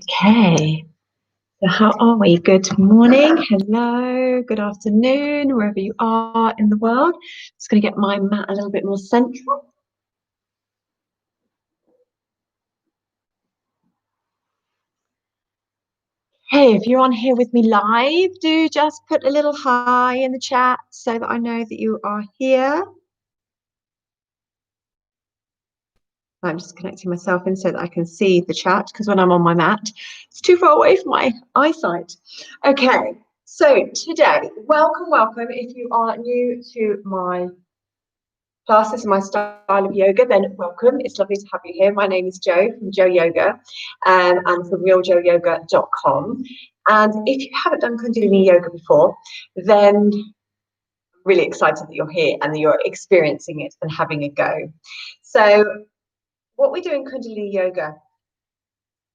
Okay, so how are we? Good morning, hello, good afternoon, wherever you are in the world. Just going to get my mat a little bit more central. Hey, if you're on here with me live, do just put a little hi in the chat so that I know that you are here. I'm just connecting myself in so that I can see the chat, because when I'm on my mat, it's too far away from my eyesight. Okay, so today, welcome. If you are new to my classes and my style of yoga, then welcome. It's lovely to have you here. My name is Jo from Jo Yoga, and from realjoyoga.com. And if you haven't done Kundalini Yoga before, then I'm really excited that you're here and that you're experiencing it and having a go. So what we do in Kundalini Yoga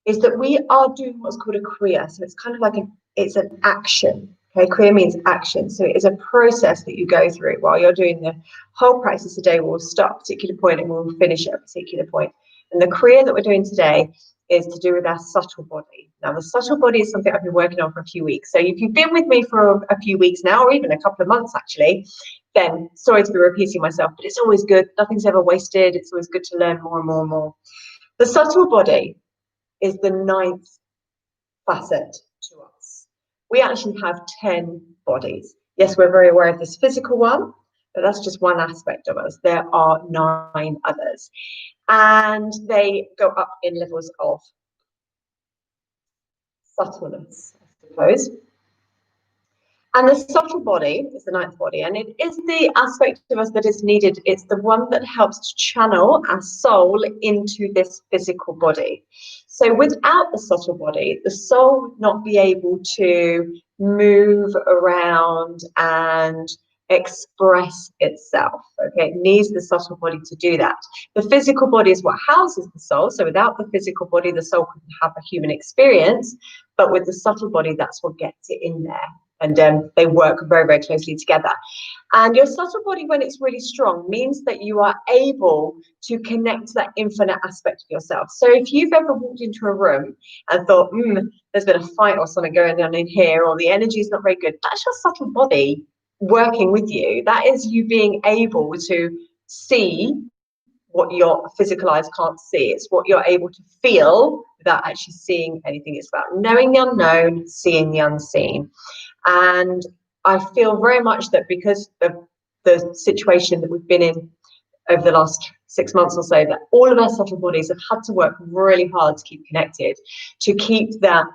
is that we are doing what's called a kriya. So it's kind of like it's an action. Okay, kriya means action. So it is a process that you go through while you're doing the whole practice today. We'll start at a particular point and we'll finish at a particular point. And the kriya that we're doing today is to do with our subtle body. Now, the subtle body is something I've been working on for a few weeks. So if you've been with me for a few weeks now, or even a couple of months actually, then sorry to be repeating myself, but it's always good. Nothing's ever wasted. It's always good to learn more and more and more. The subtle body is the ninth facet to us. We actually have 10 bodies. Yes, we're very aware of this physical one, but that's just one aspect of us. There are 9 others, and they go up in levels of subtleness, I suppose. And the subtle body is the ninth body, and it is the aspect of us that is needed. It's the one that helps to channel our soul into this physical body. So without the subtle body, the soul would not be able to move around and express itself. Okay, it needs the subtle body to do that. The physical body is what houses the soul. So without the physical body, the soul couldn't have a human experience. But with the subtle body, that's what gets it in there. And they work very, very closely together. And your subtle body, when it's really strong, means that you are able to connect to that infinite aspect of yourself. So if you've ever walked into a room and thought, there's been a fight or something going on in here, or the energy is not very good, that's your subtle body working with you. That is you being able to see what your physical eyes can't see. It's what you're able to feel without actually seeing anything. It's about knowing the unknown, seeing the unseen. And I feel very much that because of the situation that we've been in over the last 6 months or so, that all of our subtle bodies have had to work really hard to keep connected, to keep that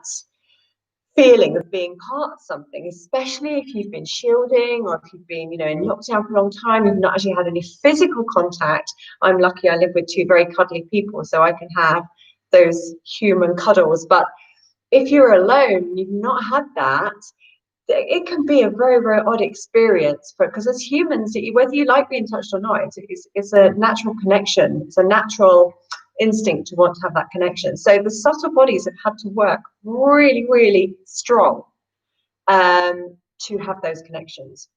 feeling of being part of something, especially if you've been shielding or if you've been, in lockdown for a long time, you've not actually had any physical contact. I'm lucky I live with 2 very cuddly people, so I can have those human cuddles. But if you're alone, you've not had that, it can be a very, very odd experience, because as humans, whether you like being touched or not, it's a natural connection. It's a natural instinct to want to have that connection. So the subtle bodies have had to work really, really strong to have those connections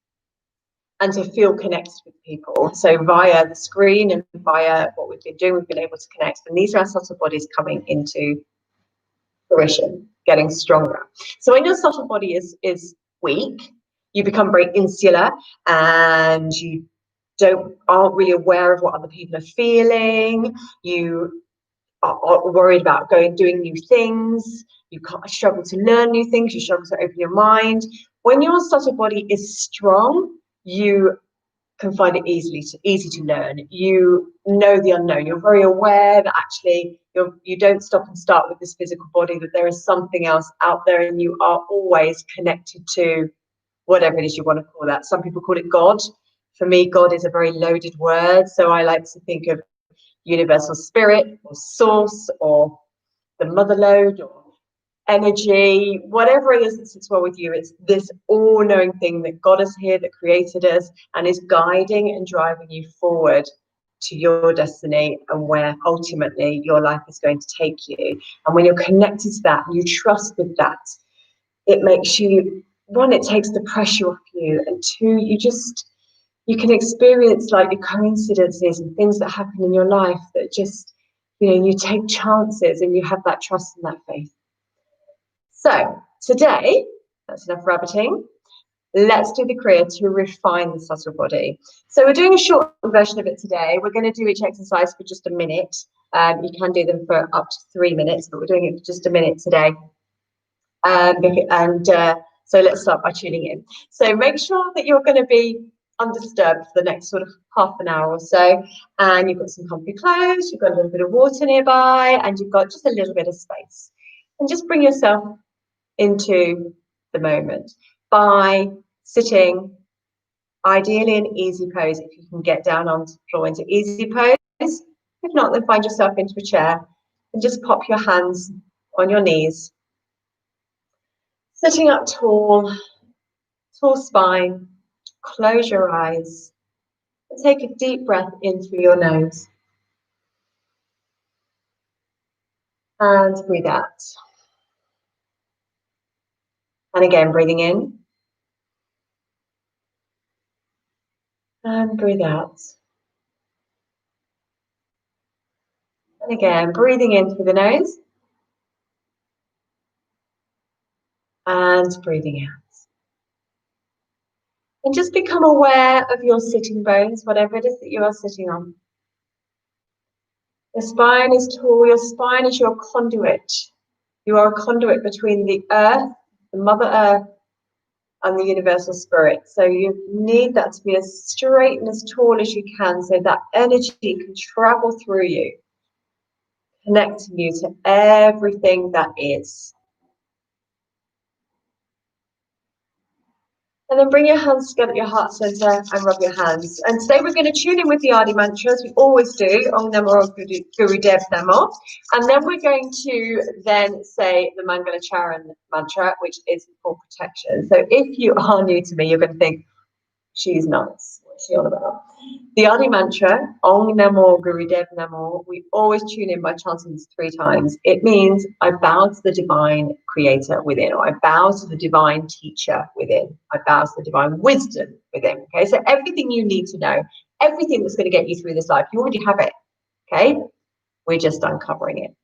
and to feel connected with people. So via the screen and via what we've been doing, we've been able to connect. And these are our subtle bodies coming into fruition, getting stronger. So when your subtle body is weak, you become very insular and you aren't really aware of what other people are feeling. You are worried about doing new things. You struggle to learn new things. You struggle to open your mind. When your subtle body is strong, you can find it easy to learn. You know the unknown. You're very aware that actually you don't stop and start with this physical body, that there is something else out there, and you are always connected to whatever it is you want to call that. Some people call it God. For me, God is a very loaded word, so I like to think of universal spirit or source or the mother lode or energy, whatever it is that sits well with you. It's this all-knowing thing that got us here, that created us, and is guiding and driving you forward to your destiny and where ultimately your life is going to take you. And when you're connected to that, you trust with that, it makes you, one, it takes the pressure off you, and 2, you can experience like the coincidences and things that happen in your life that just, you take chances and you have that trust and that faith. So today, that's enough rabbiting. Let's do the Kriya to refine the subtle body. So we're doing a short version of it today. We're going to do each exercise for just a minute. You can do them for up to 3 minutes, but we're doing it for just a minute today. So let's start by tuning in. So make sure that you're going to be undisturbed for the next sort of half an hour or so. And you've got some comfy clothes, you've got a little bit of water nearby, and you've got just a little bit of space. And just bring yourself into the moment by sitting ideally in easy pose. If you can get down onto the floor into easy pose, if not, then find yourself into a chair and just pop your hands on your knees. Sitting up tall, tall spine, close your eyes and take a deep breath in through your nose and breathe out. And again, breathing in and breathe out. And again, breathing in through the nose and breathing out. And just become aware of your sitting bones, whatever it is that you are sitting on. Your spine is tall, your spine is your conduit. You are a conduit between the earth, the Mother Earth, and the universal spirit. So you need that to be as straight and as tall as you can so that energy can travel through you, connecting you to everything that is. And then bring your hands together at your heart center and rub your hands. And today we're going to tune in with the Adi mantra, as we always do, Om Namo Guru Dev Namo. And then we're going to then say the Mangala Charan mantra, which is for protection. So if you are new to me, you're going to think, she's nuts. What's she on about? The Adi mantra, Om Namo Guru Dev Namo, we always tune in by chanting this 3 times. It means I bow to the divine creator within, or I bow to the divine teacher within. I bow to the divine wisdom within. Okay, so everything you need to know, everything that's going to get you through this life, you already have it. Okay, we're just uncovering it.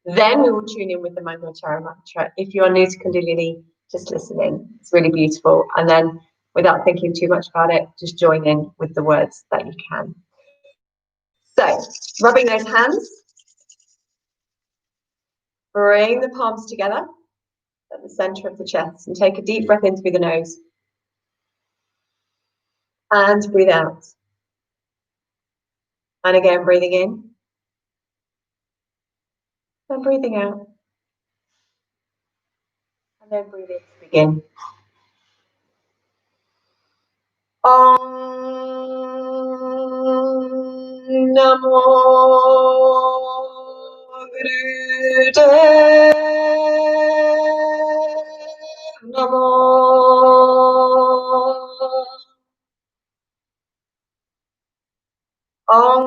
Then we will tune in with the Mangalacharya mantra. If you are new to Kundalini, just listen in. It's really beautiful. And then, without thinking too much about it, just join in with the words that you can. So, rubbing those hands, bring the palms together at the center of the chest and take a deep breath in through the nose and breathe out. And again, breathing in and breathing out. And then breathing to begin. Om Namo Gurudev Namo. Om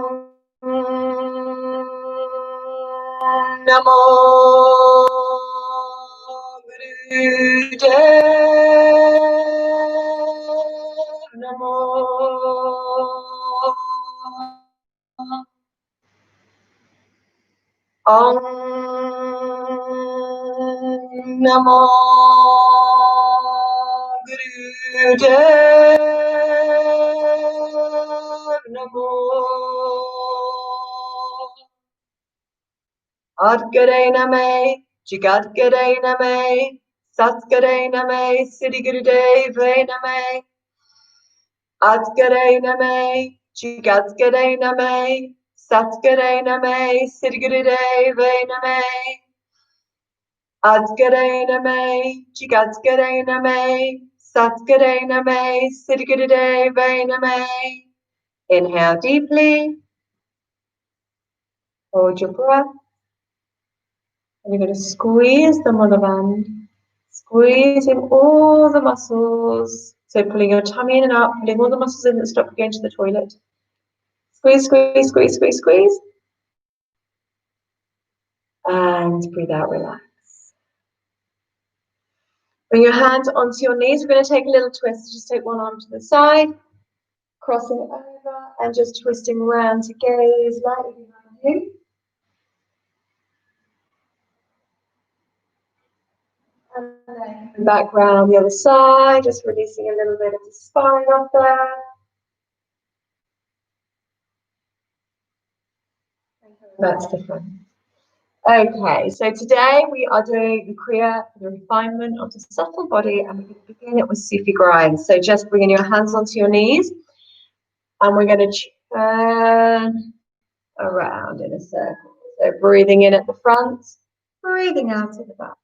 Namo Gurudev Namo. Om Namo Gurudev Namo. Adgare Name, Jigadgare Name, Satgare Name, Siddhi Gurudev Name. Adgare Name, Jigadgare Name, Satgare Name, Siddhi Gurudev Name. Adgare Name, Jigadgare Name, Satgare Name, Siddhi Gurudev Name. Inhale deeply. Hold your breath. And you're going to squeeze the mother band, squeezing all the muscles. So pulling your tummy in and out, pulling all the muscles in that stop you going to the toilet. Squeeze, squeeze, squeeze, squeeze, squeeze. And breathe out, relax. Bring your hands onto your knees. We're going to take a little twist. Just take one arm to the side, crossing over, and just twisting around to gaze lightly behind you. Coming back round the other side, just releasing a little bit of the spine up there. Back to the front. Okay, so today we are doing the Kriya, the refinement of the subtle body, and we're going to begin it with Sufi grind. So just bringing your hands onto your knees, and we're going to turn around in a circle. So breathing in at the front, breathing out at the back.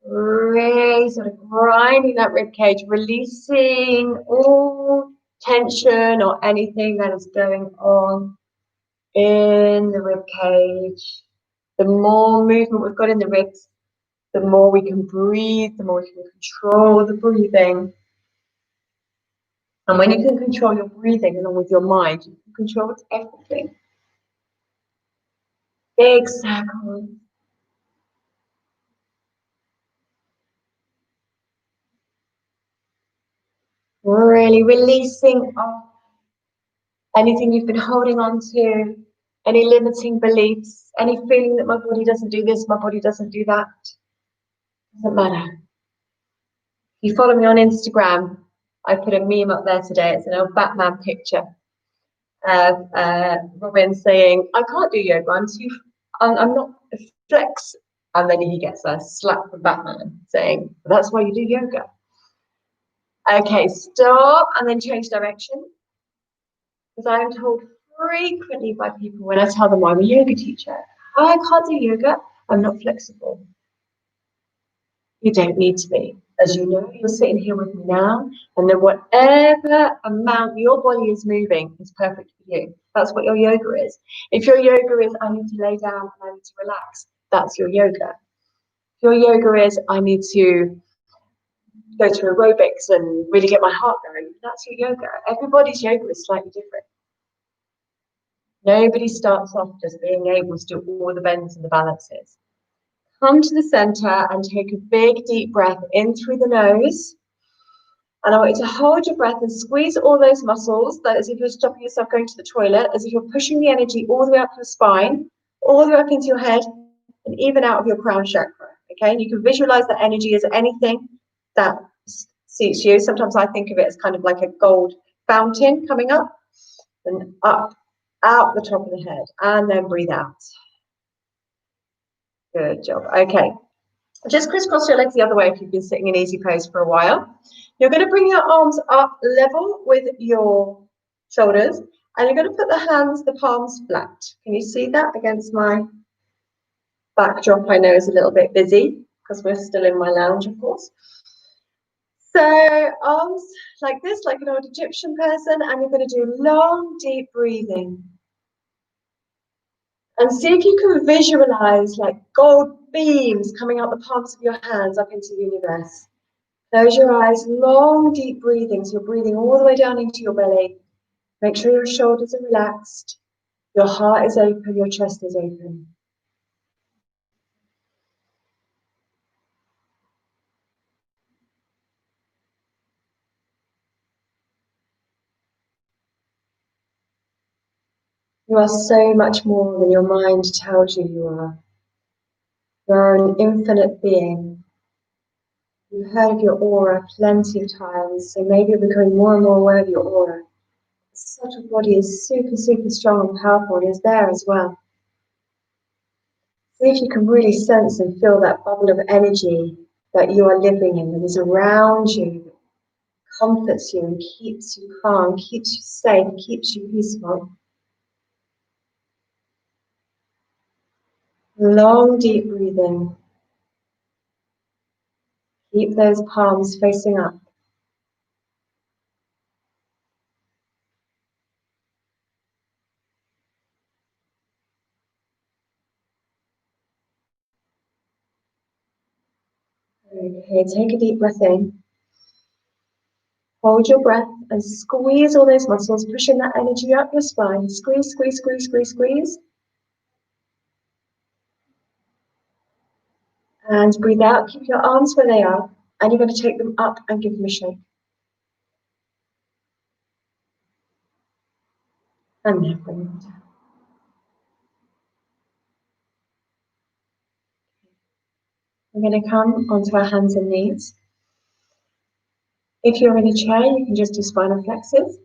Really sort of grinding that rib cage, releasing all tension or anything that is going on in the rib cage. The more movement we've got in the ribs, the more we can breathe, the more we can control the breathing. And when you can control your breathing along with your mind, you can control everything. Big circle. Really releasing off anything you've been holding on to, any limiting beliefs, any feeling that my body doesn't do this, my body doesn't do that. Doesn't matter. If you follow me on Instagram, I put a meme up there today. It's an old Batman picture of Robin saying, I can't do yoga, I'm not flex. And then he gets a slap from Batman saying, that's why you do yoga. Okay, stop and then change direction. Because I am told frequently by people when I tell them I'm a yoga teacher, I can't do yoga, I'm not flexible. You don't need to be. As you know, you're sitting here with me now, and then whatever amount your body is moving is perfect for you. That's what your yoga is. If your yoga is, I need to lay down and I need to relax, that's your yoga. If your yoga is, I need to go to aerobics and really get my heart going, that's your yoga. Everybody's yoga is slightly different. Nobody starts off just being able to do all the bends and the balances. Come to the center and take a big deep breath in through the nose. And I want you to hold your breath and squeeze all those muscles, that as if you're stopping yourself going to the toilet, as if you're pushing the energy all the way up your spine, all the way up into your head, and even out of your crown chakra. Okay, and you can visualize that energy as anything that suits you. Sometimes I think of it as kind of like a gold fountain coming up and up, out the top of the head, and then breathe out. Good job. Okay. Just crisscross your legs the other way if you've been sitting in easy pose for a while. You're going to bring your arms up level with your shoulders, and you're going to put the hands, the palms flat. Can you see that against my backdrop? I know is a little bit busy because we're still in my lounge, of course. So arms like this, like an old Egyptian person, and you're going to do long, deep breathing. And see if you can visualize like gold beams coming out the palms of your hands up into the universe. Close your eyes, long, deep breathing. So you're breathing all the way down into your belly. Make sure your shoulders are relaxed, your heart is open, your chest is open. You are so much more than your mind tells you you are. You are an infinite being. You've heard of your aura plenty of times, so maybe you're becoming more and more aware of your aura. The subtle body is super, super strong and powerful and is there as well. See if you can really sense and feel that bubble of energy that you are living in, that is around you, comforts you and keeps you calm, keeps you safe, keeps you peaceful. Long, deep breathing. Keep those palms facing up. Okay, take a deep breath in. Hold your breath and squeeze all those muscles, pushing that energy up your spine. Squeeze, squeeze, squeeze, squeeze, squeeze. And breathe out. Keep your arms where they are. And you're going to take them up and give them a shake. And then bring them down. We're going to come onto our hands and knees. If you're in a chair, you can just do spinal flexors.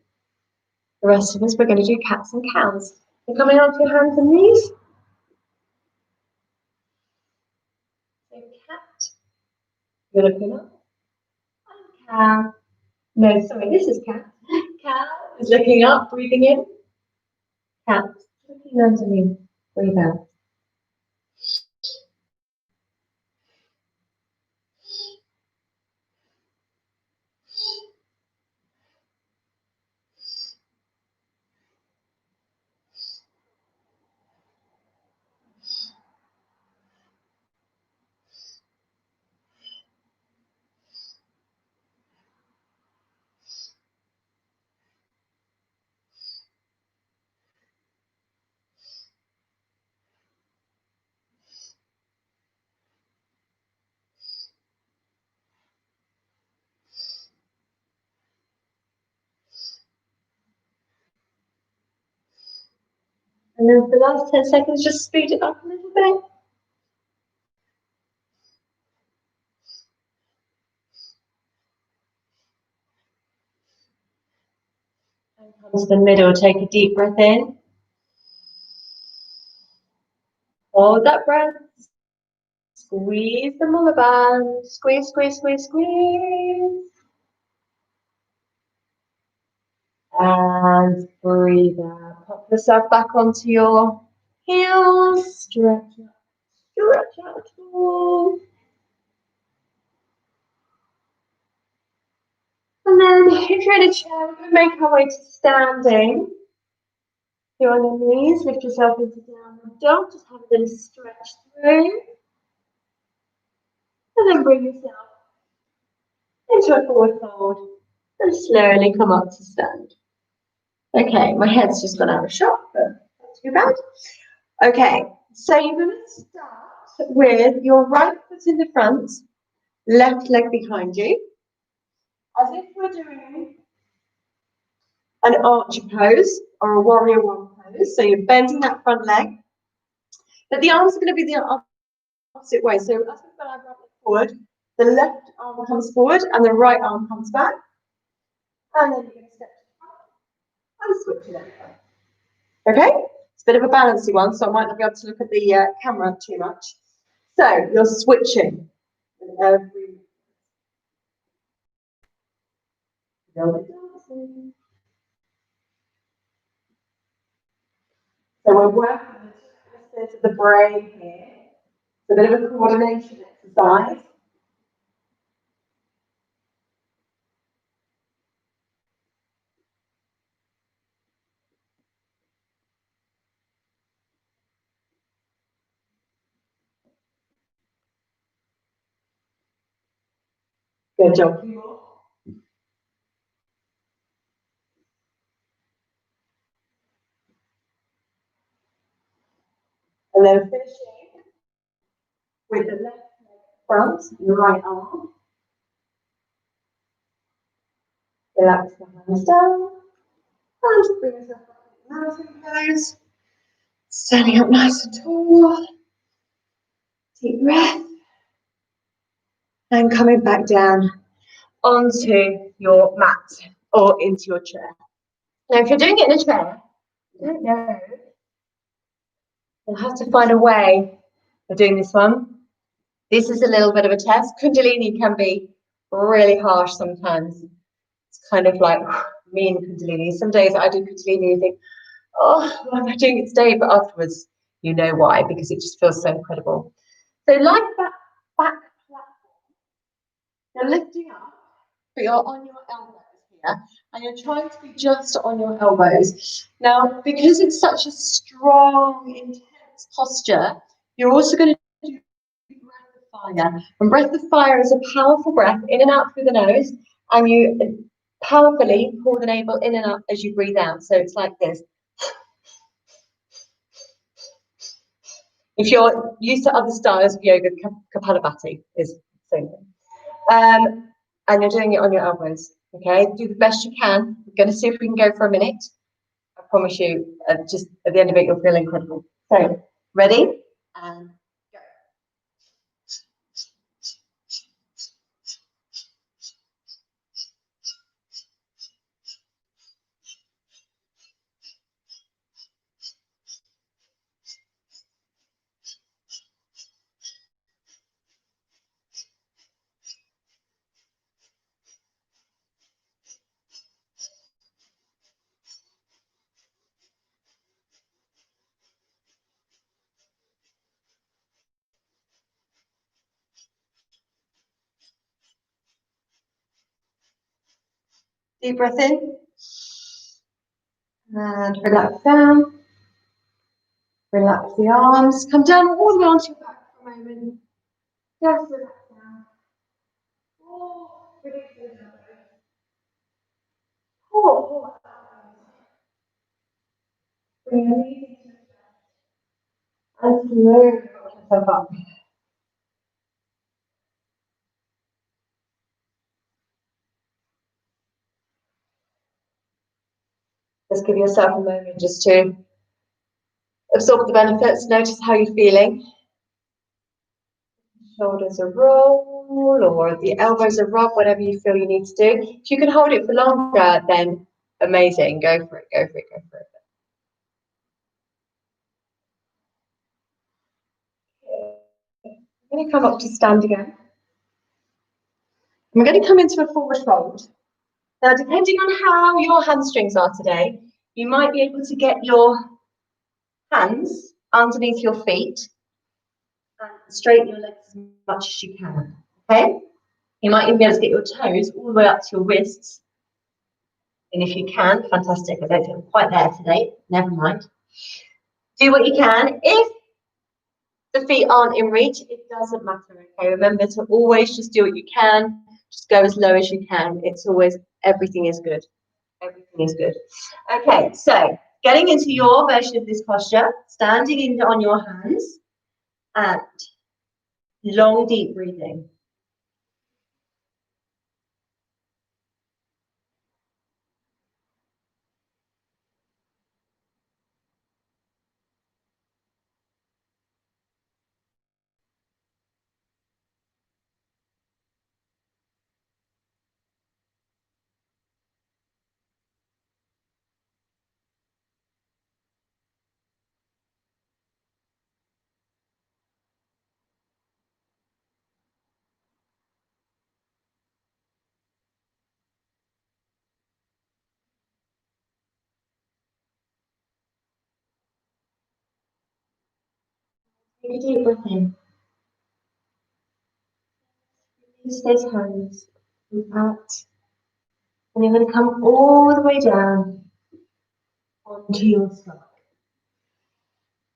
The rest of us, we're going to do cats and cows. So coming onto your hands and knees. So cat, you're looking up. And cow. No, sorry, this is cat. Cow is looking up, breathing in. Cat, looking underneath, breathe out. And then for the last 10 seconds, just speed it up a little bit. And come to the middle, take a deep breath in. Hold that breath. Squeeze the mullah band. Squeeze, squeeze, squeeze, squeeze. And breathe out. Pop yourself back onto your heels. Stretch out. Stretch out tall. And then if you're in a chair, we're going to make our way to standing. If you're on your knees, lift yourself into downward dog. Just have a little stretch through. And then bring yourself into a forward fold. And slowly come up to stand. Okay, my head's just gone out of shot, but not too bad. Okay, so you're going to start with your right foot in the front, left leg behind you, as if we're doing an archer pose or a warrior one pose. So you're bending that front leg, but the arms are going to be the opposite way. So as we put our right leg forward, the left arm comes forward and the right arm comes back, and then you're going to step to the front and switch it over. Okay, it's a bit of a balancey one, so I might not be able to look at the camera too much. So you're switching with every dancing. So we're working with the brain here. It's a bit of a coordination exercise. Good job. And then finishing with the left leg front and the right arm. Relax the hands down. And bring yourself up to mountain pose. Standing up nice and tall. Deep breath. And coming back down onto your mat or into your chair. Now, if you're doing it in a chair, I don't know, you'll have to find a way of doing this one. This is a little bit of a test. Kundalini can be really harsh sometimes. It's kind of like me and Kundalini. Some days I do Kundalini and think, oh, why am I doing it today? But afterwards, you know why, because it just feels so incredible. So like that back platform, you're lifting up, but you're on your elbows here, and you're trying to be just on your elbows. Now, because it's such a strong, intense posture, you're also going to do breath of fire. And breath of fire is a powerful breath in and out through the nose, and you powerfully pull the navel in and up as you breathe out. So it's like this. If you're used to other styles of yoga, Kapalabhati is the same thing. And you're doing it on your elbows. Okay, do the best you can. We're going to see if we can go for a minute. promise you, just at the end of it, you'll feel incredible. So, ready? And go. Deep breath in. And relax down. Relax the arms. Come down all the way onto your back for a moment. Just relax down. Oh, release those elbows. Pull out. Bring your knees into the chest. And slowly rock yourself up. Just give yourself a moment just to absorb the benefits. Notice how you're feeling. Shoulders are roll or the elbows are rub, whatever you feel you need to do. If you can hold it for longer, then amazing. Go for it, go for it, go for it. I'm going to come up to stand again. I'm going to come into a forward fold. Now, depending on how your hamstrings are today, you might be able to get your hands underneath your feet and straighten your legs as much as you can, okay? You might even be able to get your toes all the way up to your wrists. And if you can, fantastic. I don't think I'm quite there today. Never mind. Do what you can. If the feet aren't in reach, it doesn't matter, okay? Remember to always just do what you can. Just go as low as you can. It's always, everything is good. Everything is good. Okay, so getting into your version of this posture, standing in on your hands and long, deep breathing. Take a deep breath in. Release those hands. Breathe out. And you're going to come all the way down onto your stomach.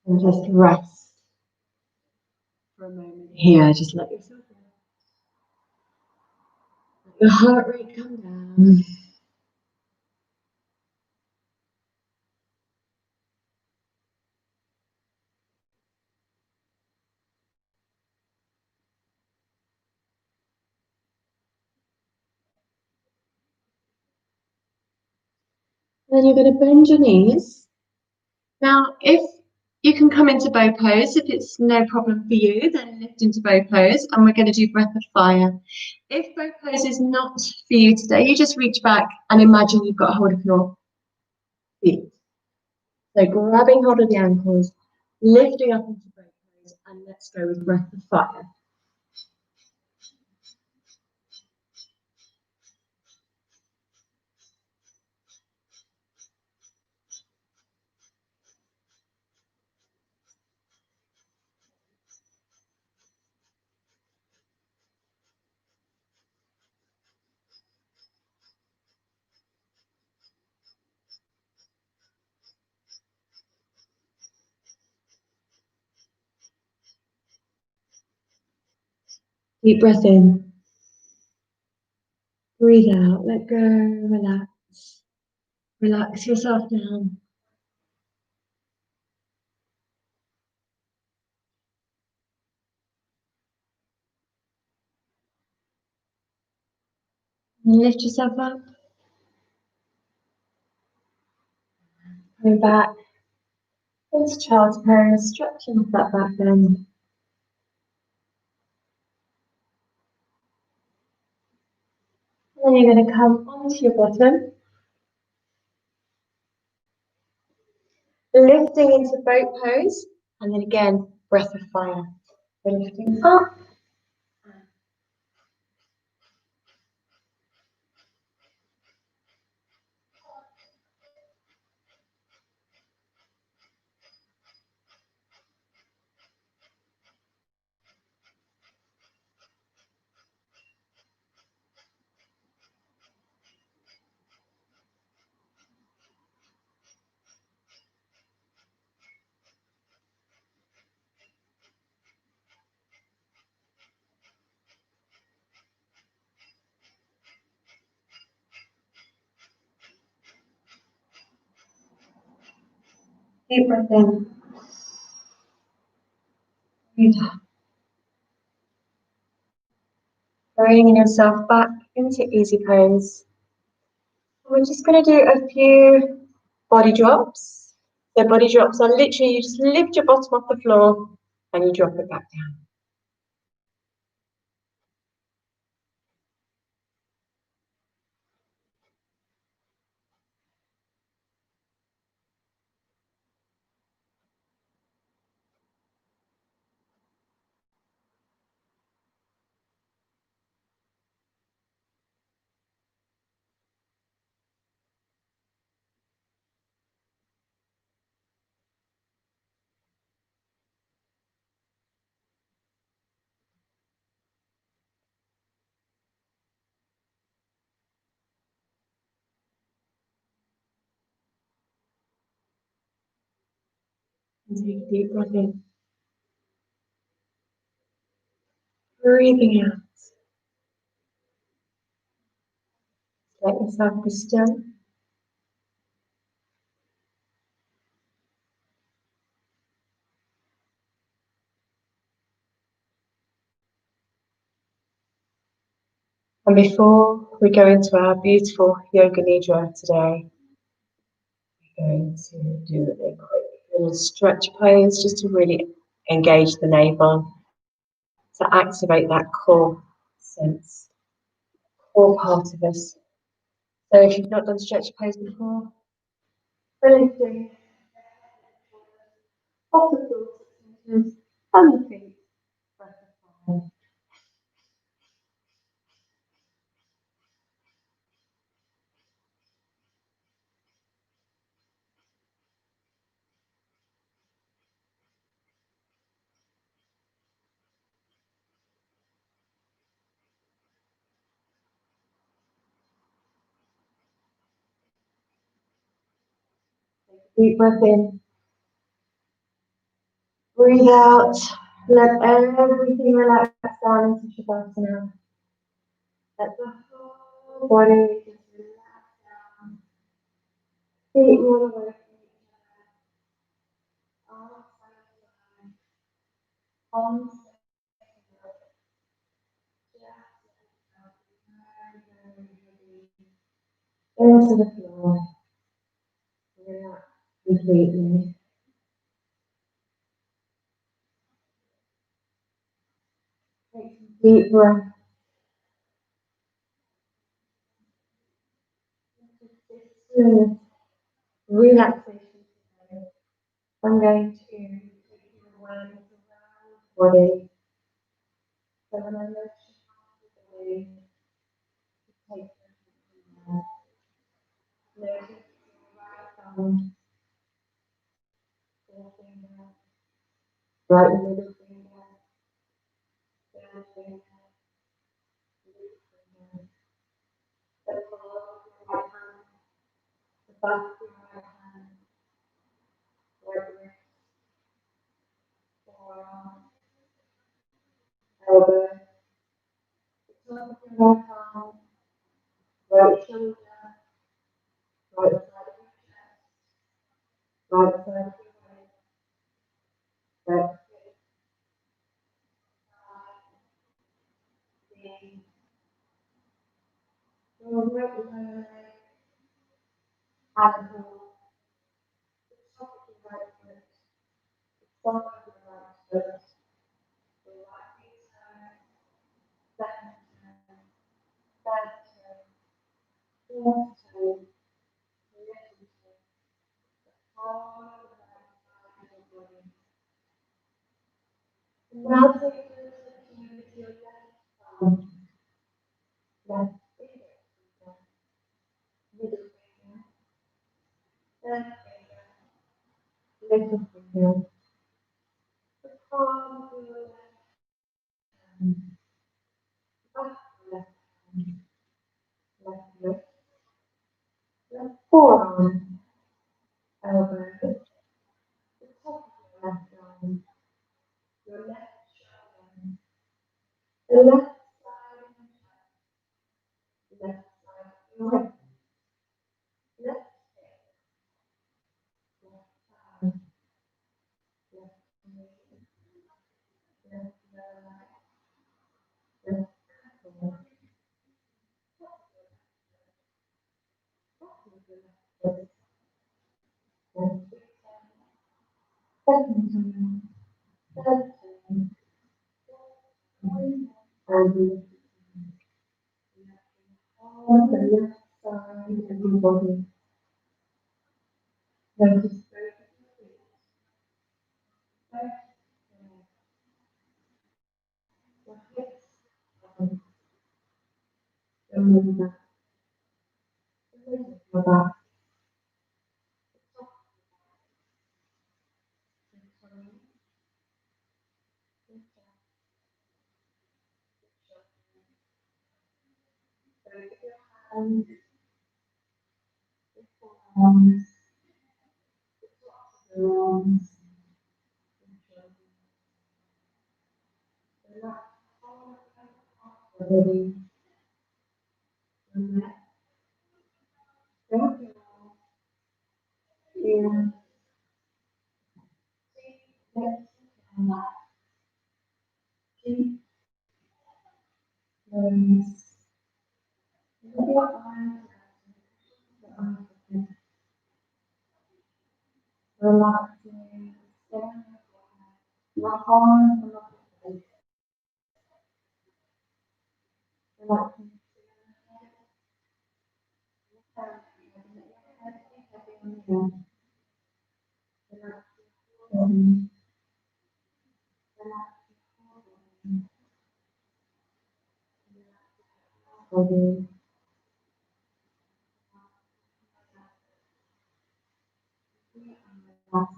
And just rest for a moment here. Just let yourself go. Let your heart rate come down. Then you're going to bend your knees. Now, if you can come into bow pose, if it's no problem for you, then lift into bow pose, and we're going to do breath of fire. If bow pose is not for you today, you just reach back and imagine you've got a hold of your feet. So grabbing hold of the ankles, lifting up into bow pose, and let's go with breath of fire. Deep breath in. Breathe out, let go, relax. Relax yourself down. And lift yourself up. Coming back into child's pose, stretching that back bend. And then you're going to come onto your bottom, lifting into boat pose, and then again, breath of fire. So lifting up. Deep breath in. Breathe out. Bringing yourself back into easy pose. We're just going to do a few body drops. So body drops are literally, you just lift your bottom off the floor and you drop it back down. And take a deep breath in. Breathing out. Let yourself be still. And before we go into our beautiful yoga nidra today, we're going to do a quick little stretch pose just to really engage the navel, to activate that core sense, core part of us. So if you've not done stretch pose before, lifting off the floor and the feet. Deep breath in. Breathe out. Let everything relax down into Shavasana. Let the whole body just relax down. Feet all away from each other. Arms side to side. Arms into the floor. Relax completely. Take some deep breath. Stillness, relaxation today. I'm going to take your awareness around the body. So when I lift your body, take your notice your right thumb, forefinger, right middle finger, third finger, middle finger, the palm of your right hand, the back of your right hand, right wrist, forearm, elbow, the top of your right arm, right shoulder, right side of your chest, right side of your waist, right hip, thigh, knee, your right leg, ankle, Now take your attention to your left thumb, left finger, middle finger, third finger, little finger, the palm of your left hand, back of your left hand, left wrist, left forearm, elbow, the top of your left arm, your left shoulder, the left side of your chest, left side of your hip, left hip, left thigh, left knee, left lower leg, left ankle, top of your left foot, left big toe, second toe, third toe, and on the left side of your body. Notice both of your feet, both your hips, your lower back, the middle of your back, the top of your tummy, your chest, your shoulders, both of your hands, your forearms, the tops of your arms, your shoulders, the left whole of your body, your neck, your jaw, ears, teeth, lips, and mouth, cheeks, nose, let your eyes rest, your eyes open, relaxing, staying your arms and your face, relaxing your head, let your head be heavy on the earth, relax your body, relax your body, relax,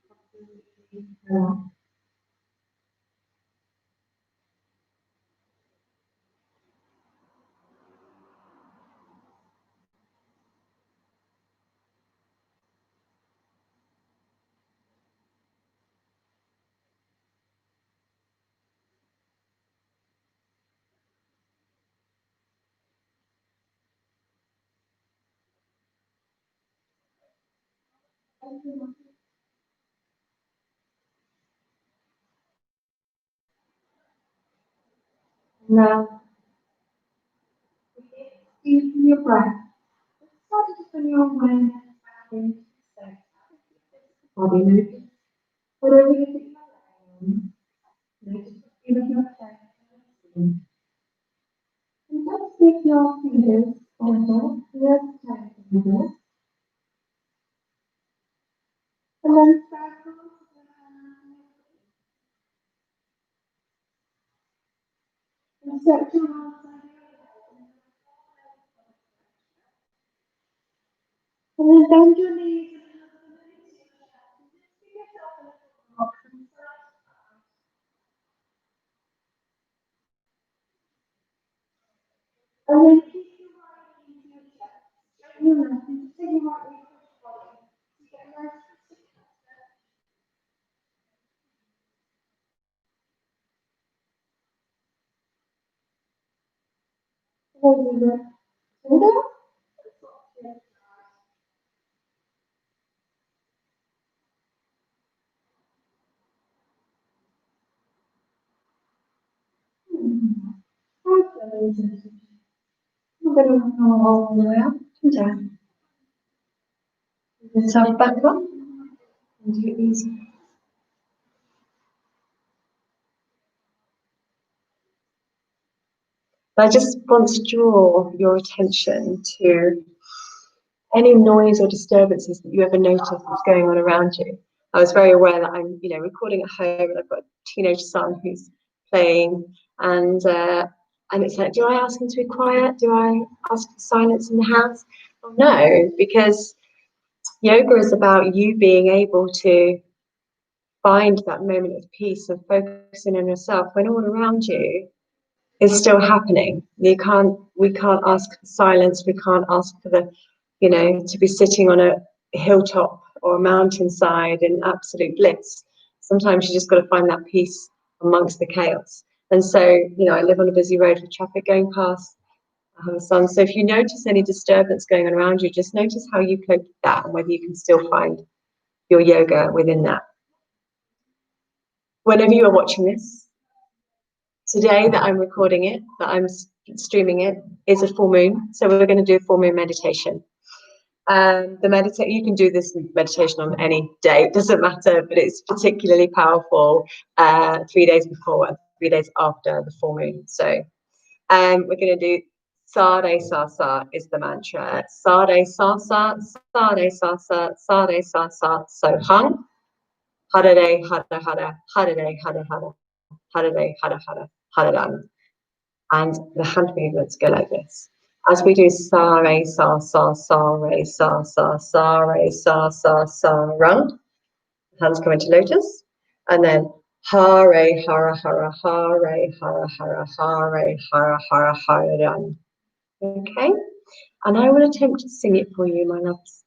completely relax. Now, using your breath, start to bring your awareness back into the space, body movement, whatever you think you're laying on, notice the feel of your chest and just take your fingers onto your toe fingers, and then circle your hands and stretch your arms over your head, and then bend your knees and have them into your chest, and just give yourself a little rock from side to side. And then keep your right knee to your chest, straighten your left and take your right knee across your body. So you get a nice sit up stretch. Hold your breath. Hold on. And swap to the other side. Okay. I'm going to go all the way up and down. Yourself back up. And do it easy. I just want to draw your attention to any noise or disturbances that you ever notice that's going on around you. I was very aware that I'm, recording at home, and I've got a teenage son who's playing, and it's like, do I ask him to be quiet? Do I ask for silence in the house? Well, no, because yoga is about you being able to find that moment of peace of focusing on yourself when all around you is still happening. We can't ask for silence. We can't ask for to be sitting on a hilltop or a mountainside in absolute bliss. Sometimes you just got to find that peace amongst the chaos. And so, I live on a busy road with traffic going past. I have a son. So if you notice any disturbance going on around you, just notice how you cope with that and whether you can still find your yoga within that. Whenever you are watching this, today that I'm recording it, that I'm streaming it, is a full moon. So we're going to do a full moon meditation. You can do this meditation on any day, it doesn't matter, but it's particularly powerful 3 days before and 3 days after the full moon. So we're going to do Sade Sa Sa is the mantra. Sade Sa Sa, Sade Sa Sa, Sade Sa Sa, So Hung. Harare, Hara Hara, Harare, Hara Hara, Harare, Hara Hara, Hararan. And the hand movements go like this. As we do sa re sa sa sa re sa sa sa re sa sa sa rung, hands come into lotus, and then ha re hara hara ha re hara hara ha re hara hara hara rung. Okay, and I will attempt to sing it for you, my loves.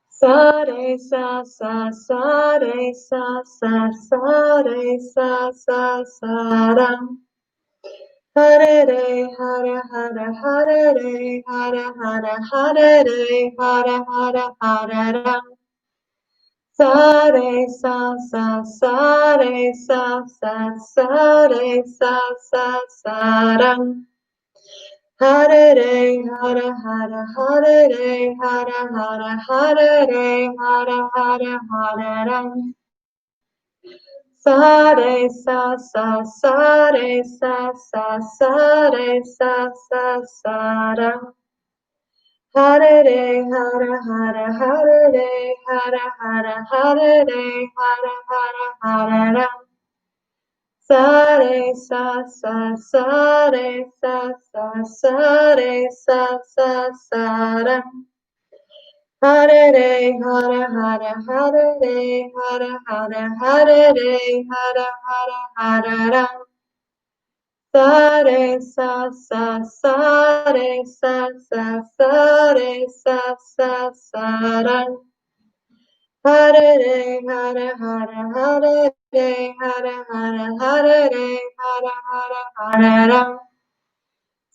Sa re sa sa sa re sa sa sa re sa sa sa rung. Hare Re, Hare Hare, Hare Re, Hare Hare, Hare Re, Hare Hare, Hare Ram. Sa Re Sa Sa Sa Re Sa Sa Sa Re Sa Sa Sa Ram. Hare Re, Hare Hare, Hare Re, Hare Hare, Hare Re, Hare Hare, Hare Ram. Sa re sa sa sa re sa sa sa re sa sa sa ra. Hare re hare hare hare re hare hare hare re hare hare hare ra. Sa re sa sa sa re sa sa sa re sa sa sa ra. Hare Re, Hare Hare, Hare Re, Hare Hare, Hare Re, Hare Hare, Hare Ram. Sa Re Sa Sa Sa Re Sa Sa Sa Re Sa Sa Sa Ram. Hare Re, Hare Hare, Hare Re, Hare Hare, Hare Re, Hare Hare, Hare Ram.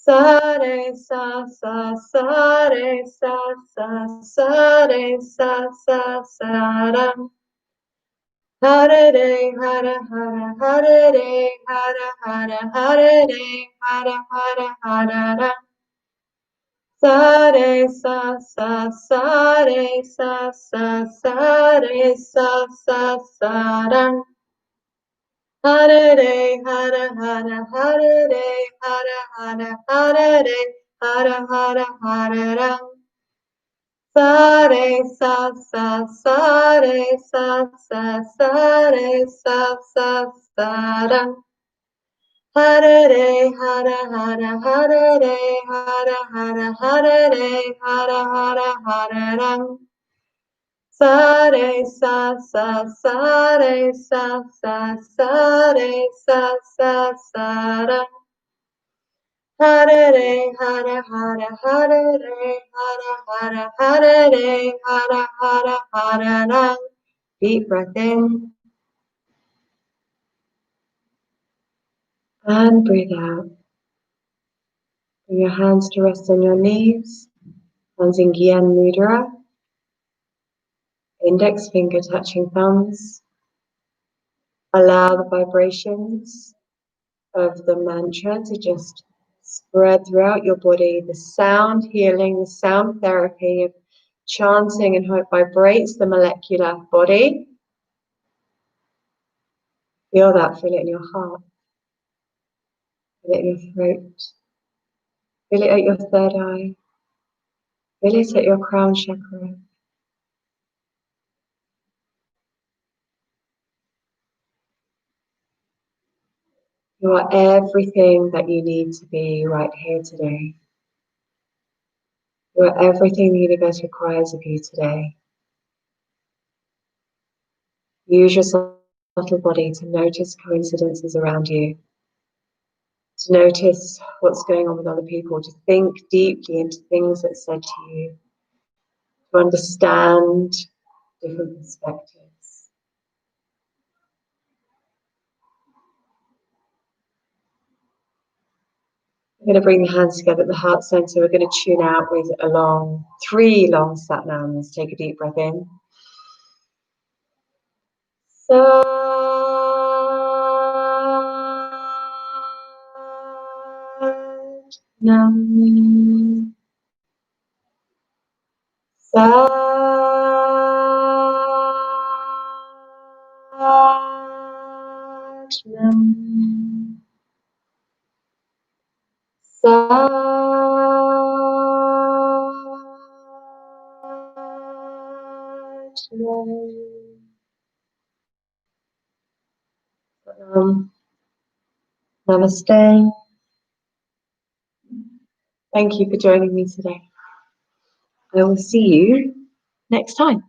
Sa re sa sa sa re sa sa sa re sa sa sa ra. Hare re hare hare hare re hare hare hare re hare hare hare ra. Sa re sa sa sa re sa sa sa re sa sa sa ra. Hare Re, Hare Hare, Hare Re, Hare Hare, Hare Re, Hare Hare, Hare Ram. Sa Re Sa Sa Sa Re Sa Sa Sa Re Sa Sa Sa Ram. Hare Re, Hare Hare, Hare Re, Hare Hare, Hare Re, Hare Hare, Hare Ram. Sa re sa sa sa re sa sa sa re sa sa sa ra. Hare Re, Hare Hare, Hare Re, Hare Hare, Hare Re, Hare Hare, Hare Ram. Deep breath in and breathe out. Bring your hands to rest on your knees. Hands in Gyan Mudra. Index finger touching thumbs. Allow the vibrations of the mantra to just spread throughout your body. The sound healing, the sound therapy of chanting and how it vibrates the molecular body. Feel that, feel it in your heart, feel it in your throat, feel it at your third eye, feel it at your crown chakra. You are everything that you need to be right here today. You are everything the universe requires of you today. Use your subtle body to notice coincidences around you, to notice what's going on with other people, to think deeply into things that are said to you, to understand different perspectives. We're going to bring the hands together at the heart center. We're going to tune out with three long sat nams. Take a deep breath in. Sat nam. Sat nam. Sat nam. Namaste. Thank you for joining me today. I will see you next time.